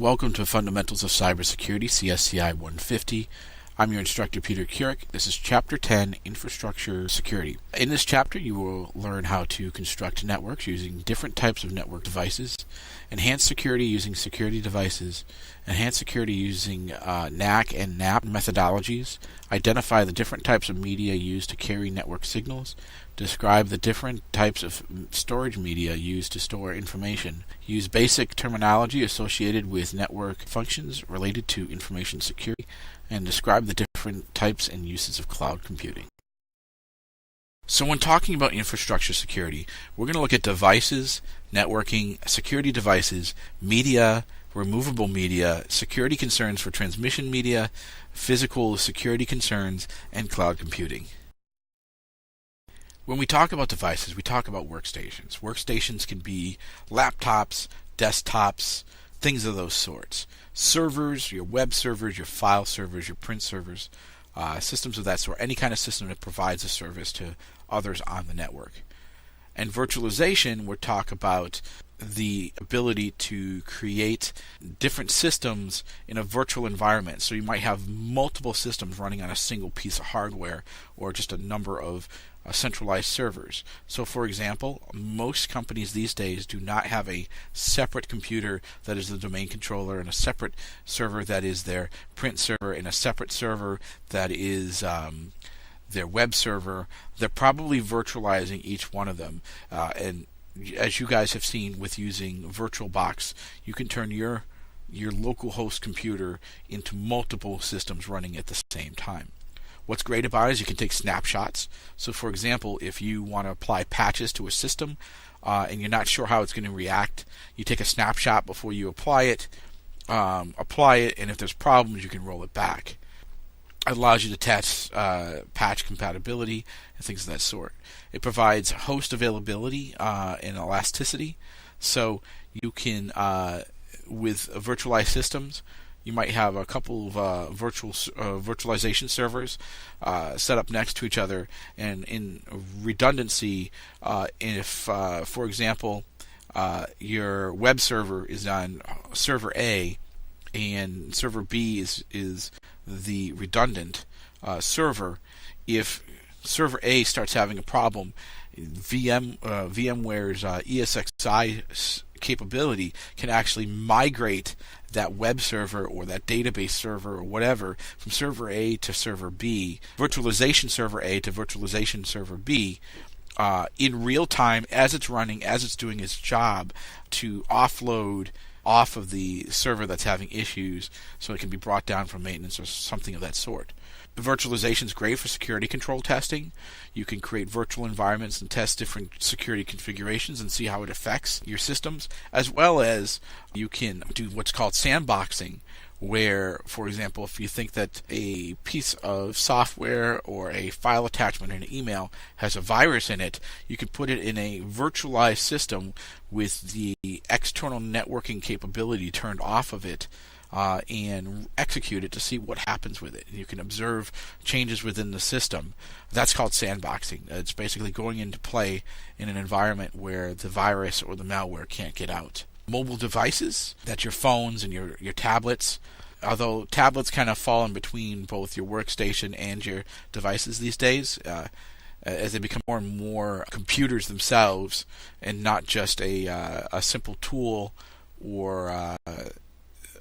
Welcome to Fundamentals of Cybersecurity, CSCI150. I'm your instructor, Peter Keurig. This is Chapter 10, Infrastructure Security. In this chapter, you will learn how to construct networks using different types of network devices, enhance security using security devices, enhance security using NAC and NAP methodologies, identify the different types of media used to carry network signals, describe the different types of storage media used to store information, use basic terminology associated with network functions related to information security, and describe the different types and uses of cloud computing. So when talking about infrastructure security, we're going to look at devices, networking, security devices, media, removable media, security concerns for transmission media, physical security concerns, and cloud computing. When we talk about devices, we talk about workstations. Workstations can be laptops, desktops, things of those sorts. Servers, your web servers, your file servers, your print servers, systems of that sort, any kind of system that provides a service to others on the network. And virtualization, we'll talk about the ability to create different systems in a virtual environment. So you might have multiple systems running on a single piece of hardware or just a number of centralized servers. So for example, most companies these days do not have a separate computer that is the domain controller and a separate server that is their print server and a separate server that is their web server. They're probably virtualizing each one of them. And as you guys have seen with using VirtualBox, you can turn your local host computer into multiple systems running at the same time. What's great about it is you can take snapshots. So for example, if you want to apply patches to a system and you're not sure how it's going to react, you take a snapshot before you apply it, and if there's problems, you can roll it back. It allows you to test patch compatibility and things of that sort. It provides host availability and elasticity. So you can, with virtualized systems, you might have a couple of virtualization servers set up next to each other, and in redundancy, if, for example, your web server is on server A and server B is the redundant server, if server A starts having a problem, VMware's ESXi capability can actually migrate that web server or that database server or whatever from server A to server B, virtualization server A to virtualization server B, in real time as it's running, as it's doing its job, to offload off of the server that's having issues so it can be brought down from maintenance or something of that sort. Virtualization is great for security control testing. You can create virtual environments and test different security configurations and see how it affects your systems, as well as you can do what's called sandboxing, where, for example, if you think that a piece of software or a file attachment in an email has a virus in it, you can put it in a virtualized system with the external networking capability turned off of it, and execute it to see what happens with it. And you can observe changes within the system. That's called sandboxing. It's basically going into play in an environment where the virus or the malware can't get out. Mobile devices, that's your phones and your tablets. Although tablets kind of fall in between both your workstation and your devices these days, as they become more and more computers themselves and not just a simple tool or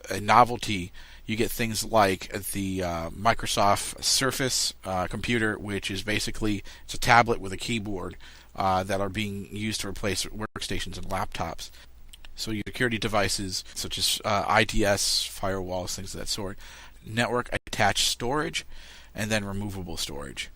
a novelty. You get things like the Microsoft Surface computer, which is basically it's a tablet with a keyboard that are being used to replace workstations and laptops. So your security devices such as IDS, firewalls, things of that sort, network attached storage, and then removable storage.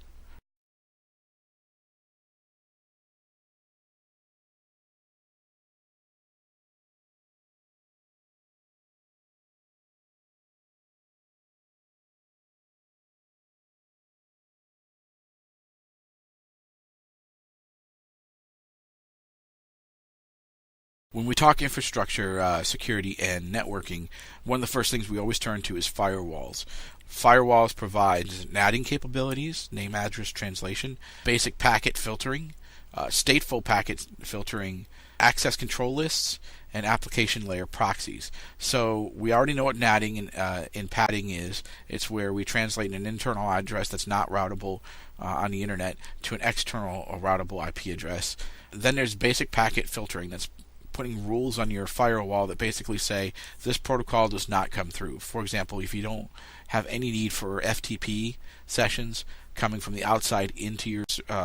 When we talk infrastructure, security, and networking, one of the first things we always turn to is firewalls. Firewalls provide NATing capabilities, name address translation, basic packet filtering, stateful packet filtering, access control lists, and application layer proxies. So we already know what natting in padding is. It's where we translate an internal address that's not routable on the internet to an external or routable IP address. Then there's basic packet filtering. That's putting rules on your firewall that basically say this protocol does not come through. For example, if you don't have any need for FTP sessions coming from the outside into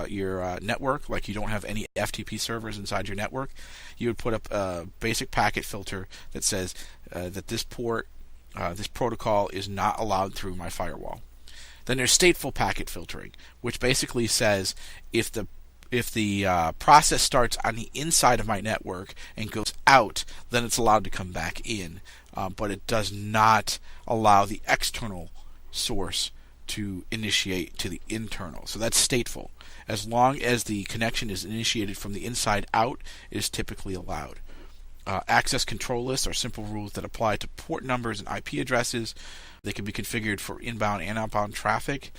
your network, like you don't have any FTP servers inside your network, you would put up a basic packet filter that says that this protocol is not allowed through my firewall. Then there's stateful packet filtering, which basically says if the process starts on the inside of my network and goes out, then it's allowed to come back in. But it does not allow the external source to initiate to the internal. So that's stateful. As long as the connection is initiated from the inside out, it is typically allowed. Access control lists are simple rules that apply to port numbers and IP addresses. They can be configured for inbound and outbound traffic.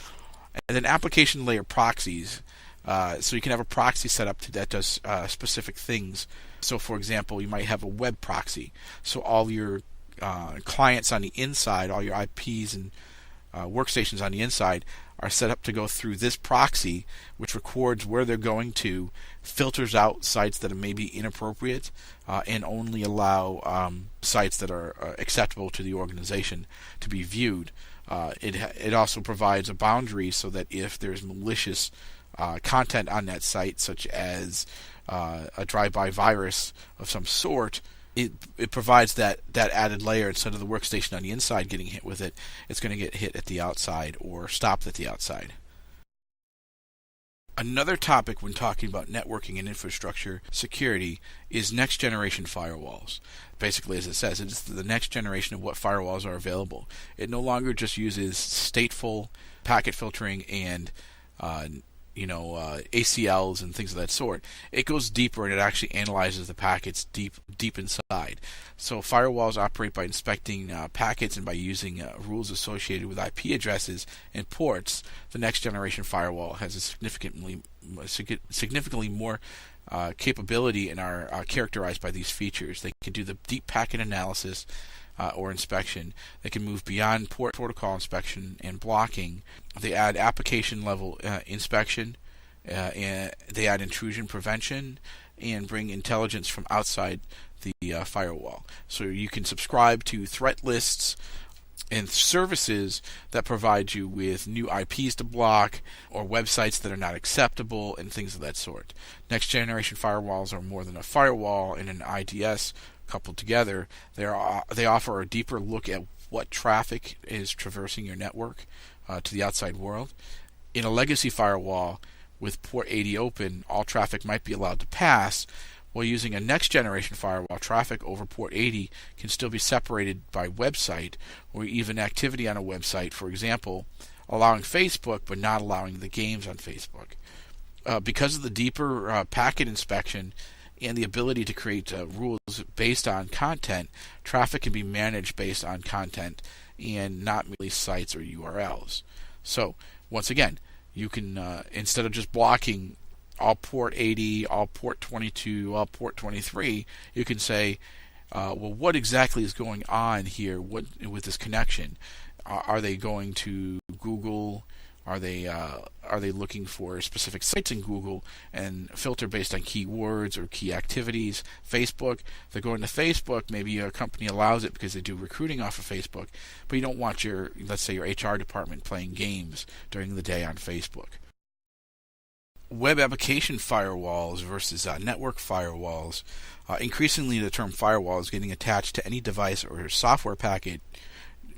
And then application layer proxies. So you can have a proxy set up that does specific things. So for example, you might have a web proxy. So all your clients on the inside, all your IPs and workstations on the inside are set up to go through this proxy, which records where they're going to, filters out sites that are maybe inappropriate, and only allow sites that are acceptable to the organization to be viewed. It also provides a boundary so that if there's malicious content on that site, such as a drive-by virus of some sort, it provides that added layer. Instead of the workstation on the inside getting hit with it, it's going to get hit at the outside or stopped at the outside. Another topic when talking about networking and infrastructure security is next generation firewalls. Basically, as it says, it's the next generation of what firewalls are available. It no longer just uses stateful packet filtering and ACLs and things of that sort. It goes deeper and it actually analyzes the packets deep inside. So firewalls operate by inspecting packets and by using rules associated with IP addresses and ports. The next generation firewall has a significantly more capability and are characterized by these features. They can do the deep packet analysis or inspection. They can move beyond port protocol inspection and blocking. They add application level inspection, and they add intrusion prevention, and bring intelligence from outside the firewall. So you can subscribe to threat lists and services that provide you with new IPs to block or websites that are not acceptable and things of that sort. Next generation firewalls are more than a firewall and an IDS coupled together. They offer a deeper look at what traffic is traversing your network to the outside world. In a legacy firewall with port 80 open, all traffic might be allowed to pass. While using a next generation firewall, traffic over port 80 can still be separated by website or even activity on a website. For example, allowing Facebook but not allowing the games on Facebook. Because of the deeper packet inspection and the ability to create rules based on content, traffic can be managed based on content and not merely sites or URLs. So, once again, you can, instead of just blocking all port 80, all port 22, all port 23, you can say, well, what exactly is going on here with this connection? Are they going to Google? Are they looking for specific sites in Google and filter based on keywords or key activities? Facebook, they're going to Facebook. Maybe a company allows it because they do recruiting off of Facebook, but you don't want let's say your HR department playing games during the day on Facebook. Web application firewalls versus network firewalls. Increasingly, the term firewall is getting attached to any device or software package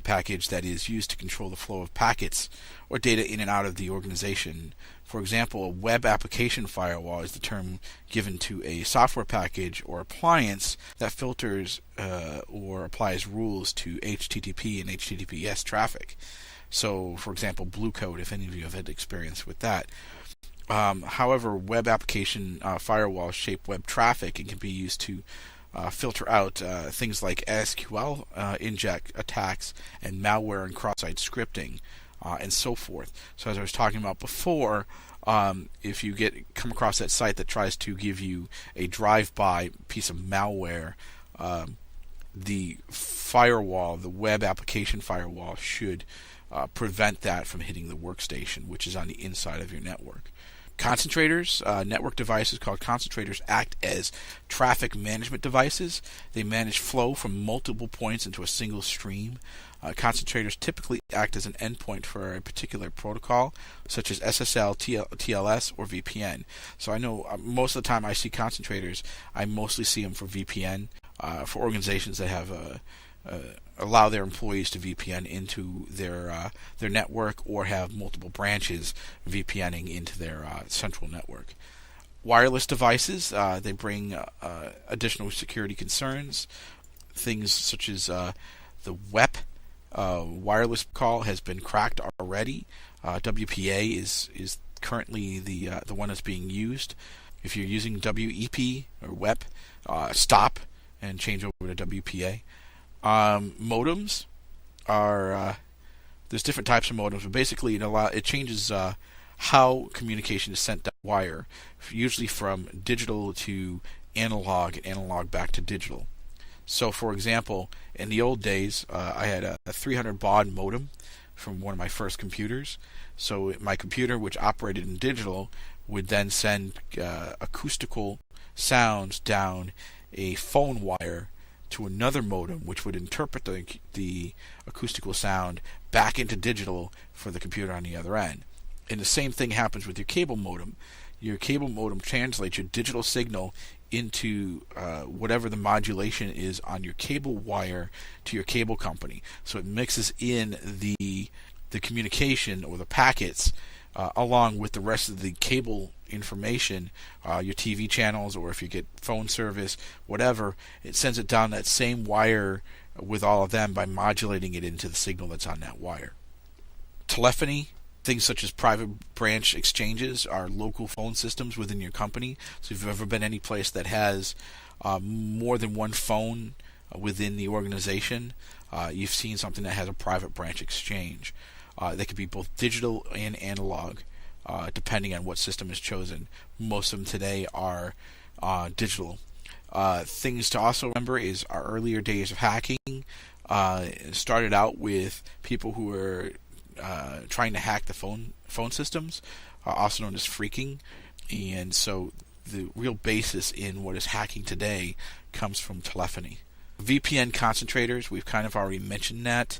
that is used to control the flow of packets or data in and out of the organization. For example, a web application firewall is the term given to a software package or appliance that filters or applies rules to HTTP and HTTPS traffic. So, for example, Blue Code, if any of you have had experience with that. However, web application firewalls shape web traffic and can be used to filter out things like SQL inject attacks and malware and cross-site scripting and so forth. So as I was talking about before, If you come across that site that tries to give you a drive-by piece of malware, the firewall, the web application firewall, should prevent that from hitting the workstation, which is on the inside of your network. Concentrators, network devices called concentrators, act as traffic management devices. They manage flow from multiple points into a single stream. Concentrators typically act as an endpoint for a particular protocol, such as SSL, TLS, or VPN. So I know most of the time I see concentrators, I mostly see them for VPN, for organizations that have allow their employees to VPN into their network, or have multiple branches VPNing into their central network. Wireless devices, they bring additional security concerns. Things such as the WEP wireless call has been cracked already. WPA is currently the one that's being used. If you're using WEP or WEP, stop and change over to WPA. Modems are there's different types of modems, but basically it changes how communication is sent down wire, usually from digital to analog, and analog back to digital. So, for example, in the old days, I had a 300 baud modem from one of my first computers. So my computer, which operated in digital, would then send acoustical sounds down a phone wire to another modem, which would interpret the acoustical sound back into digital for the computer on the other end. And the same thing happens with your cable modem. Your cable modem translates your digital signal into whatever the modulation is on your cable wire to your cable company. So it mixes in the communication or the packets along with the rest of the cable information, your TV channels, or if you get phone service, whatever, it sends it down that same wire with all of them by modulating it into the signal that's on that wire. Telephony, things such as private branch exchanges, are local phone systems within your company. So if you've ever been any place that has more than one phone within the organization, you've seen something that has a private branch exchange. They could be both digital and analog, depending on what system is chosen. Most of them today are digital. Things to also remember is our earlier days of hacking started out with people who were trying to hack the phone systems, also known as phreaking. And so the real basis in what is hacking today comes from telephony. VPN concentrators, we've kind of already mentioned that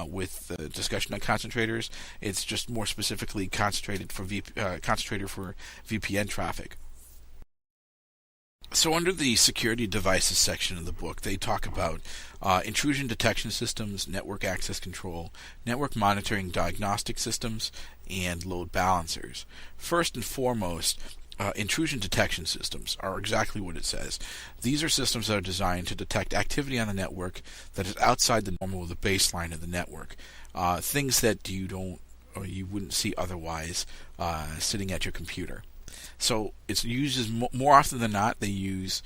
with the discussion on concentrators. It's just more specifically concentrator for VPN traffic. So under the security devices section of the book, they talk about intrusion detection systems, network access control, network monitoring diagnostic systems, and load balancers. First and foremost, intrusion detection systems are exactly what it says. These are systems that are designed to detect activity on the network that is outside the normal or the baseline of the network. Things that you wouldn't see otherwise sitting at your computer. So it's used more often than not. They use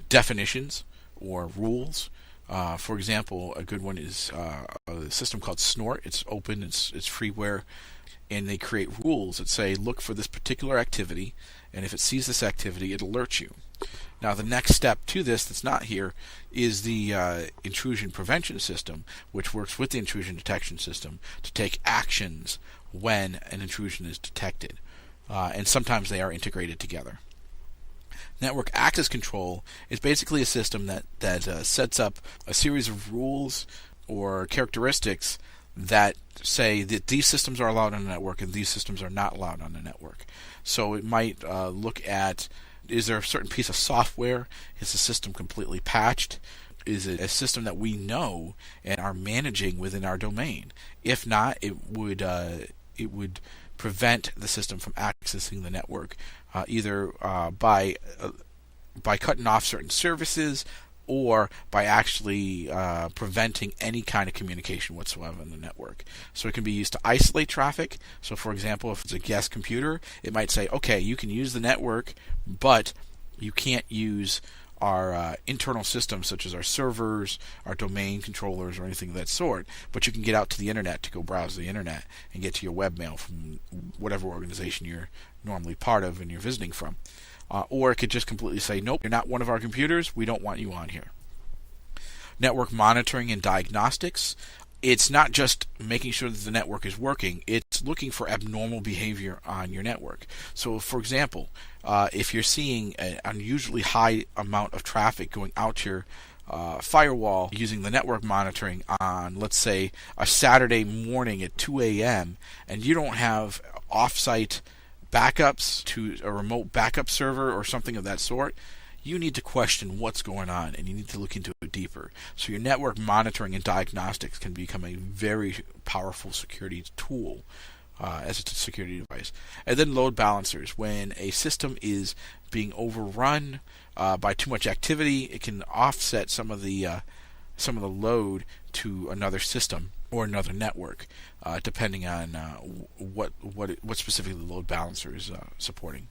definitions or rules. For example, a good one is a system called Snort. It's open. It's freeware, and they create rules that say, look for this particular activity, and if it sees this activity, it alerts you. Now, the next step to this that's not here is the intrusion prevention system, which works with the intrusion detection system to take actions when an intrusion is detected. And sometimes they are integrated together. Network access control is basically a system that sets up a series of rules or characteristics that say that these systems are allowed on the network and these systems are not allowed on the network. So it might look at, is there a certain piece of software? Is the system completely patched? Is it a system that we know and are managing within our domain? If not, it would prevent the system from accessing the network, either by cutting off certain services or by actually preventing any kind of communication whatsoever on the network. So it can be used to isolate traffic. So, for example, if it's a guest computer, it might say, okay, you can use the network, but you can't use our internal systems, such as our servers, our domain controllers, or anything of that sort. But you can get out to the internet to go browse the internet and get to your webmail from whatever organization you're normally part of and you're visiting from. Or it could just completely say, nope, you're not one of our computers. We don't want you on here. Network monitoring and diagnostics. It's not just making sure that the network is working, it's looking for abnormal behavior on your network. So, for example, if you're seeing an unusually high amount of traffic going out to your firewall using the network monitoring on, let's say, a Saturday morning at 2 a.m., and you don't have off-site backups to a remote backup server or something of that sort, you need to question what's going on, and you need to look into it deeper. So your network monitoring and diagnostics can become a very powerful security tool as a security device. And then load balancers. When a system is being overrun by too much activity, it can offset some of the load to another system or another network, depending on what specifically the load balancer is supporting.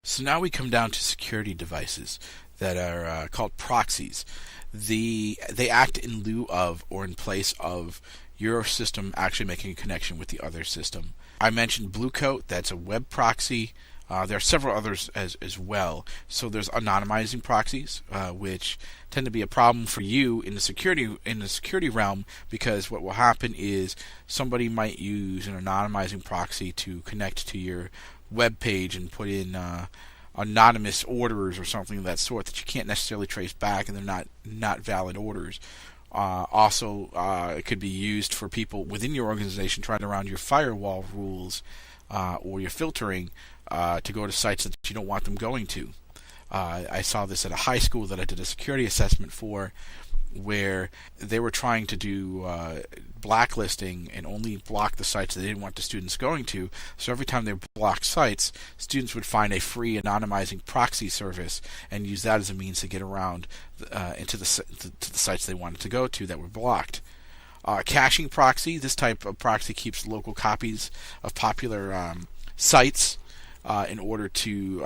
So now we come down to security devices that are called proxies. They act in lieu of or in place of your system actually making a connection with the other system. I mentioned Blue Coat, that's a web proxy. There are several others as well. So there's anonymizing proxies, which tend to be a problem for you in the security realm, because what will happen is somebody might use an anonymizing proxy to connect to your web page and put in anonymous orders or something of that sort that you can't necessarily trace back, and they're not valid orders. Also, it could be used for people within your organization trying to round your firewall rules or your filtering to go to sites that you don't want them going to. I saw this at a high school that I did a security assessment for, where they were trying to do blacklisting and only block the sites that they didn't want the students going to. So every time they blocked sites, students would find a free anonymizing proxy service and use that as a means to get around into the sites they wanted to go to that were blocked. Caching proxy. This type of proxy keeps local copies of popular sites in order to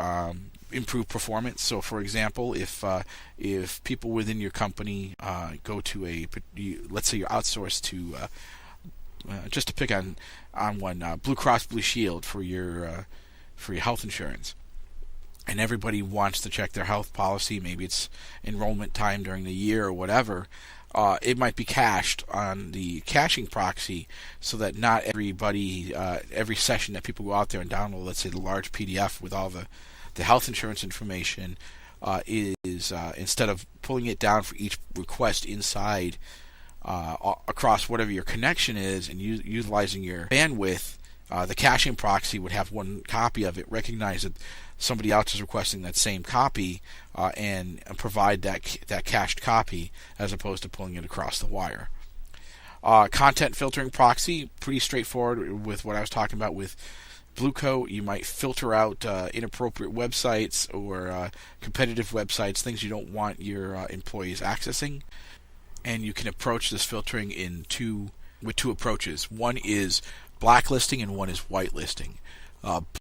improve performance. So, for example, if people within your company go to let's say you're outsourced to, just to pick on one, Blue Cross Blue Shield for your health insurance, and everybody wants to check their health policy. Maybe it's enrollment time during the year or whatever. It might be cached on the caching proxy, so that not everybody, every session that people go out there and download, let's say the large PDF with all the health insurance information, is instead of pulling it down for each request inside across whatever your connection is and utilizing your bandwidth, the caching proxy would have one copy of it, recognize that somebody else is requesting that same copy, and provide that cached copy as opposed to pulling it across the wire. Content filtering proxy, pretty straightforward with what I was talking about with Blue Coat. You might filter out inappropriate websites or competitive websites, things you don't want your employees accessing. And you can approach this filtering with two approaches. One is blacklisting and one is whitelisting.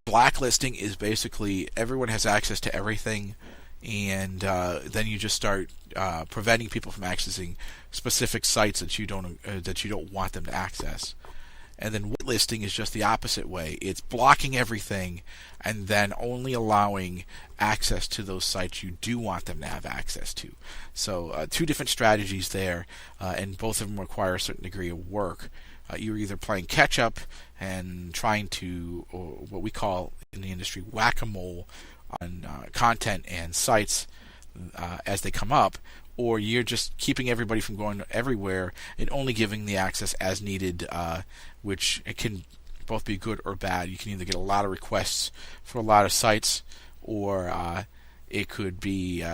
Blacklisting is basically everyone has access to everything, and then you just start preventing people from accessing specific sites that you don't want them to access. And then whitelisting is just the opposite way. It's blocking everything and then only allowing access to those sites you do want them to have access to. So two different strategies there, and both of them require a certain degree of work. You're either playing catch-up and trying to, or what we call in the industry, whack-a-mole on content and sites as they come up, or you're just keeping everybody from going everywhere and only giving the access as needed, which it can both be good or bad. You can either get a lot of requests for a lot of sites, or it could be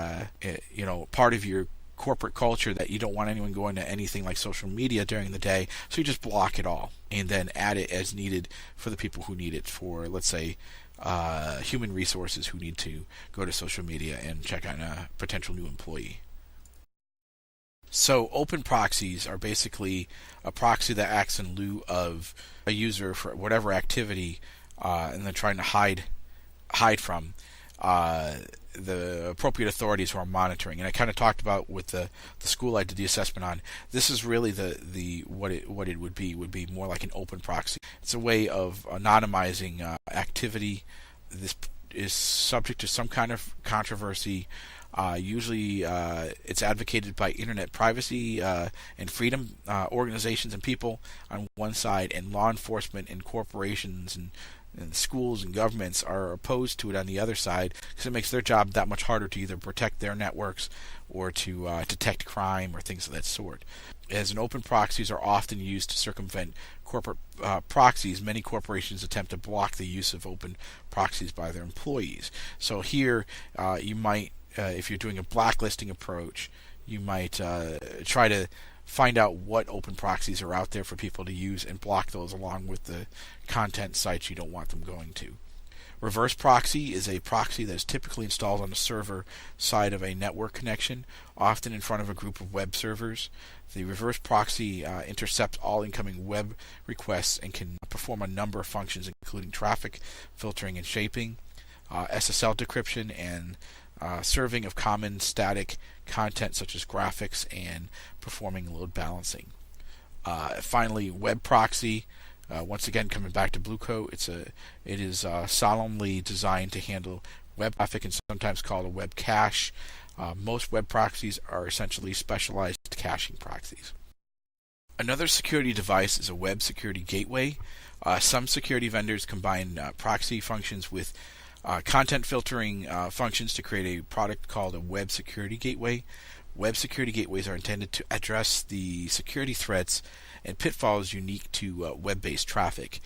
part of your corporate culture that you don't want anyone going to anything like social media during the day, so you just block it all and then add it as needed for the people who need it, for, let's say, human resources who need to go to social media and check on a potential new employee. So open proxies are basically a proxy that acts in lieu of a user for whatever activity and they're trying to hide from. the appropriate authorities who are monitoring. And I kind of talked about with the school I did the assessment on. This is really the what it would be more like an open proxy. It's a way of anonymizing activity. This is subject to some kind of controversy. Usually it's advocated by internet privacy and freedom organizations and people on one side, and law enforcement and corporations and schools and governments are opposed to it on the other side, because it makes their job that much harder to either protect their networks or to detect crime or things of that sort. As an open proxies are often used to circumvent corporate proxies, many corporations attempt to block the use of open proxies by their employees. So here you might, if you're doing a blacklisting approach, you might try to find out what open proxies are out there for people to use and block those along with the content sites you don't want them going to. Reverse proxy is a proxy that is typically installed on the server side of a network connection, often in front of a group of web servers. The reverse proxy intercepts all incoming web requests and can perform a number of functions, including traffic filtering and shaping, SSL decryption, and serving of common static content such as graphics, and performing load balancing. Finally, web proxy. Once again, coming back to Blue Coat, it is solemnly designed to handle web traffic and sometimes called a web cache. Most web proxies are essentially specialized caching proxies. Another security device is a web security gateway. Some security vendors combine proxy functions with content filtering functions to create a product called a web security gateway. Web security gateways are intended to address the security threats and pitfalls unique to web-based traffic.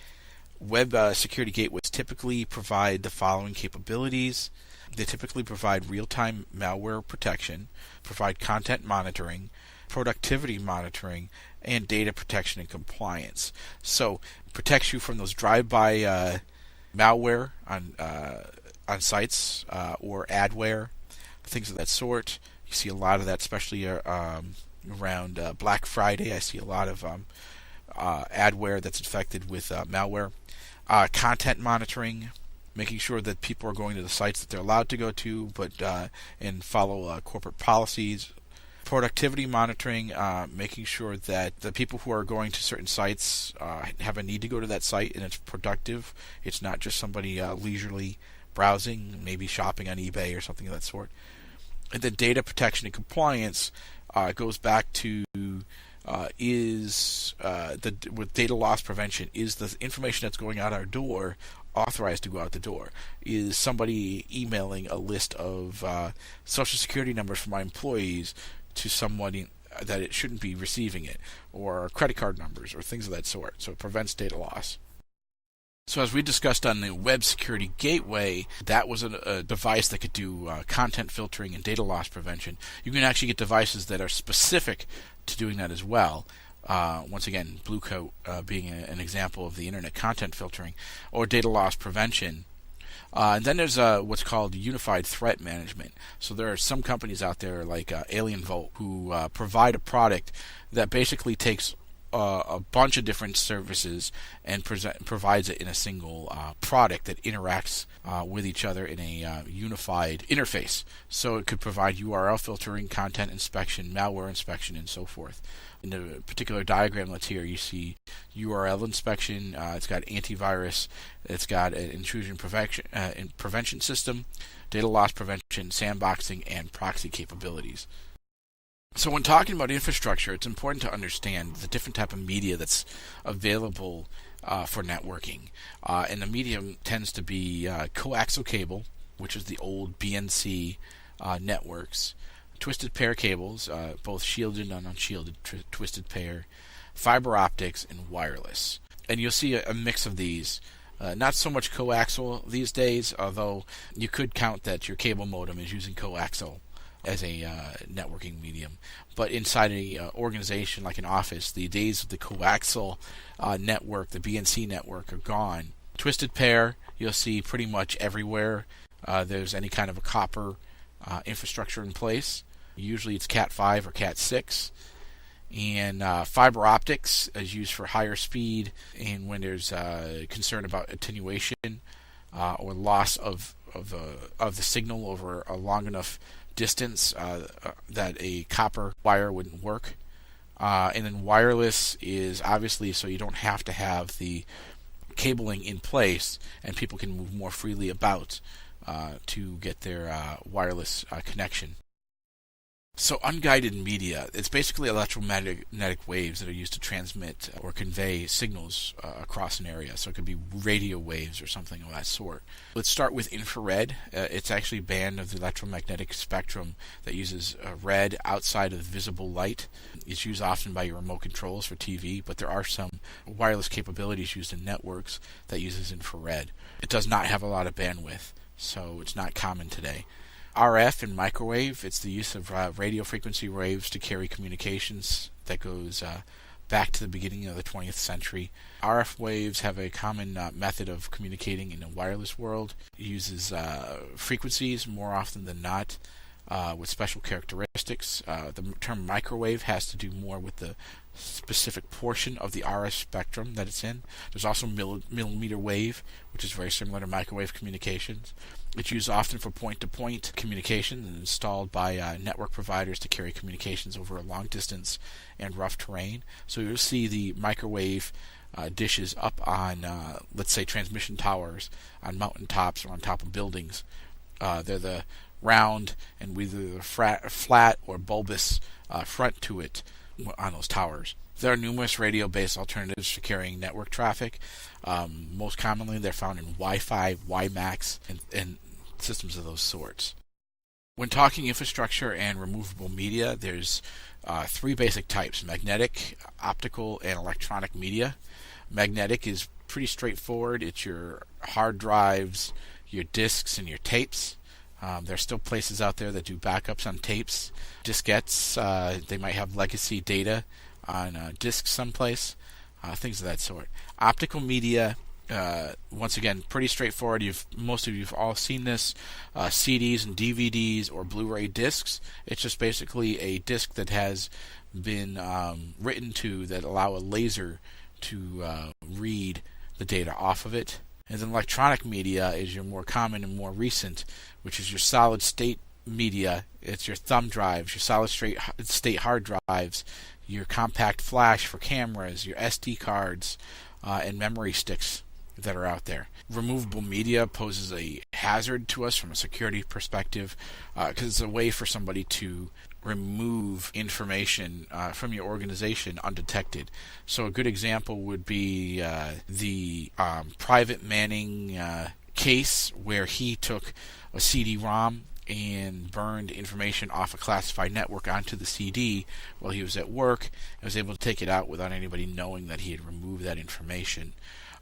Web security gateways typically provide the following capabilities. They typically provide real-time malware protection, provide content monitoring, productivity monitoring, and data protection and compliance. So, protects you from those drive-by malware on sites or adware, things of that sort. You see a lot of that, especially around Black Friday. I see a lot of adware that's infected with malware. Content monitoring, making sure that people are going to the sites that they're allowed to go to, but and follow corporate policies. Productivity monitoring, making sure that the people who are going to certain sites have a need to go to that site and it's productive. It's not just somebody leisurely browsing, maybe shopping on eBay or something of that sort. And then data protection and compliance goes back to with data loss prevention, is the information that's going out our door authorized to go out the door? Is somebody emailing a list of social security numbers for my employees to somebody that it shouldn't be receiving it, or credit card numbers, or things of that sort? So it prevents data loss. So as we discussed on the web security gateway, that was a device that could do content filtering and data loss prevention. You can actually get devices that are specific to doing that as well. Once again, Blue Coat being an example of the internet content filtering or data loss prevention. And then there's what's called unified threat management. So there are some companies out there like Alien Vault who provide a product that basically takes a bunch of different services and provides it in a single product that interacts with each other in a unified interface. So it could provide URL filtering, content inspection, malware inspection, and so forth. In the particular diagram that's here, you see URL inspection. It's got antivirus. It's got an intrusion prevention system, data loss prevention, sandboxing, and proxy capabilities. So when talking about infrastructure, it's important to understand the different type of media that's available for networking. And the medium tends to be coaxial cable, which is the old BNC networks, twisted pair cables, both shielded and unshielded twisted pair, fiber optics, and wireless. And you'll see a mix of these. Not so much coaxial these days, although you could count that your cable modem is using coaxial as a networking medium. But inside an organization like an office, the days of the coaxial network, the BNC network, are gone. Twisted pair, you'll see pretty much everywhere there's any kind of a copper infrastructure in place. Usually it's Cat 5 or Cat 6. And fiber optics is used for higher speed and when there's concern about attenuation. or loss of the signal over a long enough distance that a copper wire wouldn't work. And then wireless is obviously so you don't have to have the cabling in place, and people can move more freely about to get their wireless connection. So unguided media, it's basically electromagnetic waves that are used to transmit or convey signals across an area. So it could be radio waves or something of that sort. Let's start with infrared. It's actually a band of the electromagnetic spectrum that uses red outside of visible light. It's used often by your remote controls for TV, but there are some wireless capabilities used in networks that uses infrared. It does not have a lot of bandwidth, so it's not common today. RF and microwave, it's the use of radio frequency waves to carry communications that goes back to the beginning of the 20th century. RF waves have a common method of communicating in the wireless world. It uses frequencies more often than not with special characteristics. The term microwave has to do more with the specific portion of the RF spectrum that it's in. There's also millimeter wave, which is very similar to microwave communications. It's used often for point-to-point communication and installed by network providers to carry communications over a long distance and rough terrain. So you'll see the microwave dishes up on, let's say, transmission towers on mountaintops or on top of buildings. They're the round and with either flat or bulbous front to it on those towers. There are numerous radio-based alternatives for carrying network traffic. Most commonly, they're found in Wi-Fi, WiMAX, and systems of those sorts. When talking infrastructure and removable media, there's three basic types: magnetic, optical, and electronic media. Magnetic is pretty straightforward. It's your hard drives, your disks, and your tapes. There are still places out there that do backups on tapes. Diskettes, they might have legacy data on disks someplace, things of that sort. Optical media, once again, pretty straightforward. Most of you've all seen this. CDs and DVDs or Blu-ray discs. It's just basically a disc that has been written to that allow a laser to read the data off of it. And then electronic media is your more common and more recent, which is your solid state media. It's your thumb drives, your solid state hard drives, your compact flash for cameras, your SD cards, and memory sticks that are out there. Removable media poses a hazard to us from a security perspective because it's a way for somebody to remove information from your organization undetected. So a good example would be the Private Manning case, where he took a CD-ROM and burned information off a classified network onto the CD while he was at work, and was able to take it out without anybody knowing that he had removed that information,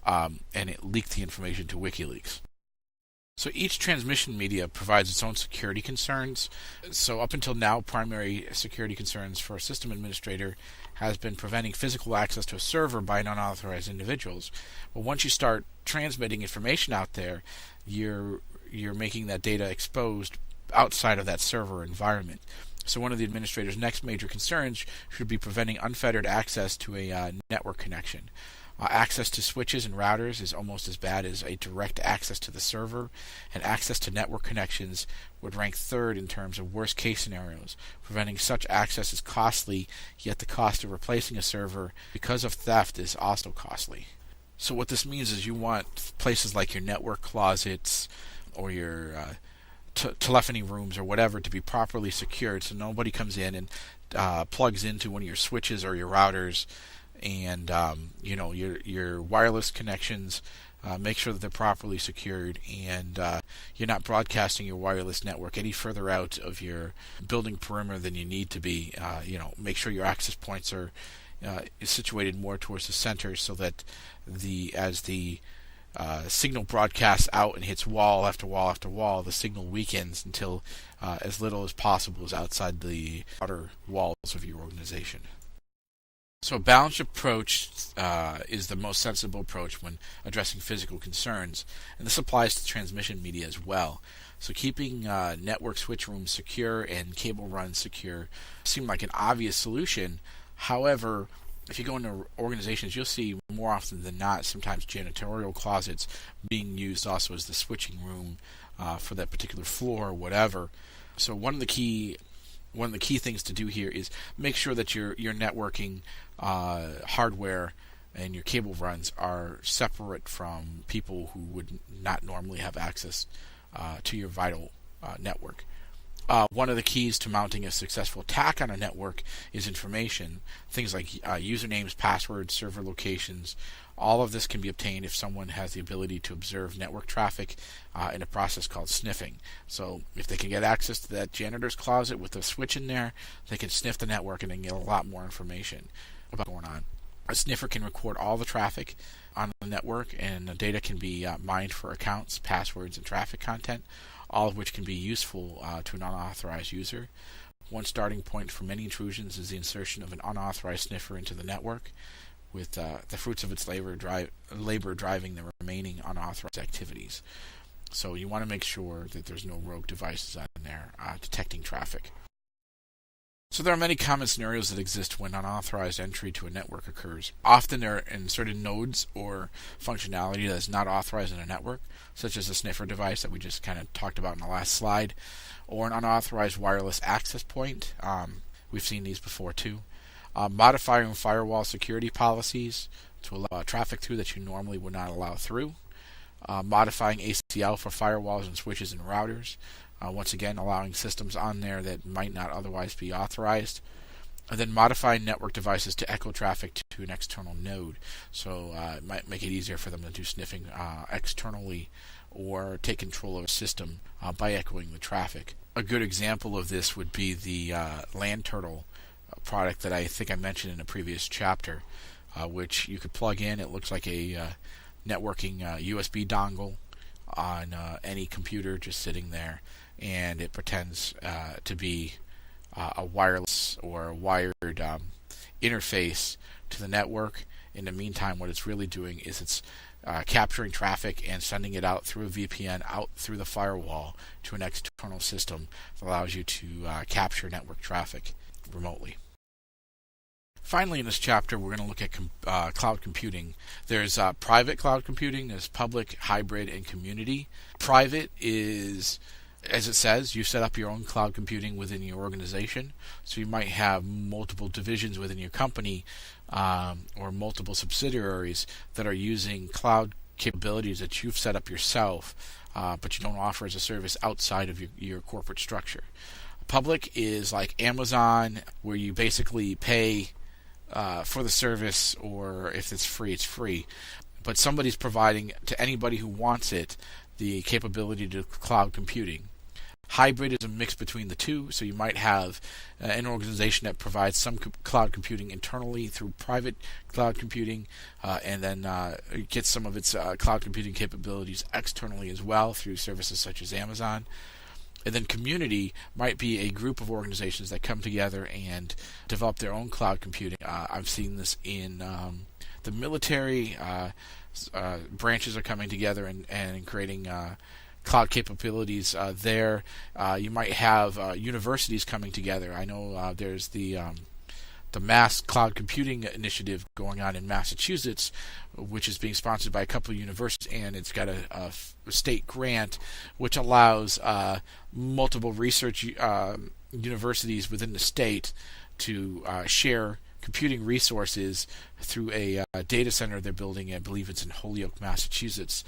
and it leaked the information to WikiLeaks. So each transmission media provides its own security concerns. So up until now, primary security concerns for a system administrator has been preventing physical access to a server by unauthorized individuals. But once you start transmitting information out there, you're making that data exposed outside of that server environment. So one of the administrator's next major concerns should be preventing unfettered access to a network connection. Access to switches and routers is almost as bad as a direct access to the server, and access to network connections would rank third in terms of worst case scenarios. Preventing such access is costly, yet the cost of replacing a server because of theft is also costly. So what this means is you want places like your network closets or your telephony rooms or whatever to be properly secured, so nobody comes in and plugs into one of your switches or your routers. And your wireless connections, make sure that they're properly secured, and you're not broadcasting your wireless network any further out of your building perimeter than you need to be. Make sure your access points are situated more towards the center, so that as the signal broadcasts out and hits wall after wall after wall, the signal weakens until as little as possible is outside the outer walls of your organization. So a balanced approach is the most sensible approach when addressing physical concerns, and this applies to transmission media as well. So keeping network switch rooms secure and cable runs secure seem like an obvious solution. However, if you go into organizations, you'll see more often than not sometimes janitorial closets being used also as the switching room for that particular floor or whatever. So one of the key things to do here is make sure that your networking hardware and your cable runs are separate from people who would not normally have access to your vital network. One of the keys to mounting a successful attack on a network is information. Things like usernames, passwords, server locations. All of this can be obtained if someone has the ability to observe network traffic in a process called sniffing. So if they can get access to that janitor's closet with a switch in there, they can sniff the network and then get a lot more information about what's going on. A sniffer can record all the traffic on the network, and the data can be mined for accounts, passwords, and traffic content, all of which can be useful to an unauthorized user. One starting point for many intrusions is the insertion of an unauthorized sniffer into the network, with the fruits of its labor driving the remaining unauthorized activities. So you want to make sure that there's no rogue devices on there detecting traffic. So there are many common scenarios that exist when unauthorized entry to a network occurs. Often there are inserted nodes or functionality that is not authorized in a network, such as a sniffer device that we just kind of talked about in the last slide, or an unauthorized wireless access point. We've seen these before too. Modifying firewall security policies to allow traffic through that you normally would not allow through. Modifying ACL for firewalls and switches and routers. Once again, allowing systems on there that might not otherwise be authorized. And then modifying network devices to echo traffic to an external node. So it might make it easier for them to do sniffing externally or take control of a system by echoing the traffic. A good example of this would be the Land Turtle product that I think I mentioned in a previous chapter, which you could plug in. It looks like a networking USB dongle on any computer just sitting there, and it pretends to be a wireless or a wired interface to the network. In the meantime, what it's really doing is it's capturing traffic and sending it out through a VPN out through the firewall to an external system that allows you to capture network traffic remotely. Finally, in this chapter, we're going to look at cloud computing. There's private cloud computing, there's public, hybrid, and community. Private is, as it says, you set up your own cloud computing within your organization. So you might have multiple divisions within your company or multiple subsidiaries that are using cloud capabilities that you've set up yourself, but you don't offer as a service outside of your corporate structure. Public is like Amazon, where you basically pay for the service, or if it's free, it's free. But somebody's providing to anybody who wants it the capability to cloud computing. Hybrid is a mix between the two, so you might have an organization that provides some cloud computing internally through private cloud computing, and then gets some of its cloud computing capabilities externally as well through services such as Amazon. And then community might be a group of organizations that come together and develop their own cloud computing. I've seen this in the military. Branches are coming together and creating cloud capabilities there. You might have universities coming together. I know there's the Mass Cloud Computing Initiative going on in Massachusetts, which is being sponsored by a couple of universities, and it's got a state grant which allows multiple research universities within the state to share computing resources through a data center they're building. I believe it's in Holyoke, Massachusetts.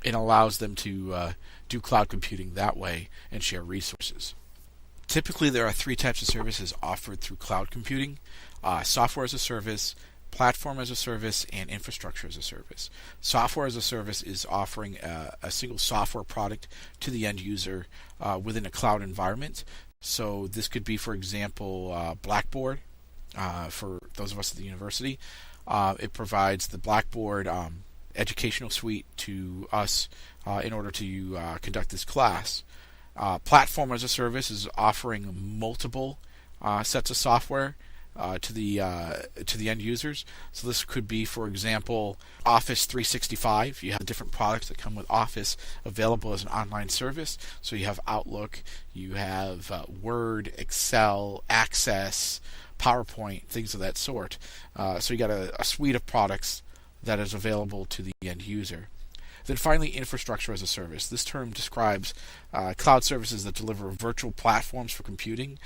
It allows them to do cloud computing that way and share resources. Typically, there are three types of services offered through cloud computing: software as a service, platform as a service, and infrastructure as a service. Software as a service is offering a single software product to the end user within a cloud environment. So this could be, for example, Blackboard for those of us at the university. It provides the Blackboard educational suite to us in order to conduct this class. Platform as a service is offering multiple sets of software to the end users. So this could be, for example, Office 365. You have different products that come with Office available as an online service. So you have Outlook, you have Word, Excel, Access, PowerPoint, things of that sort. So you got a suite of products that is available to the end user. Then finally, infrastructure as a service. This term describes cloud services that deliver virtual platforms for computing.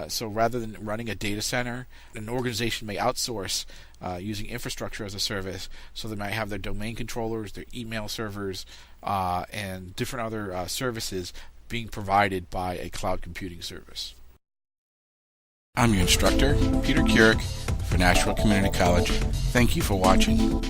So rather than running a data center, an organization may outsource using infrastructure as a service. So they might have their domain controllers, their email servers, and different other services being provided by a cloud computing service. I'm your instructor, Peter Keurig for Nashville Community College. Thank you for watching.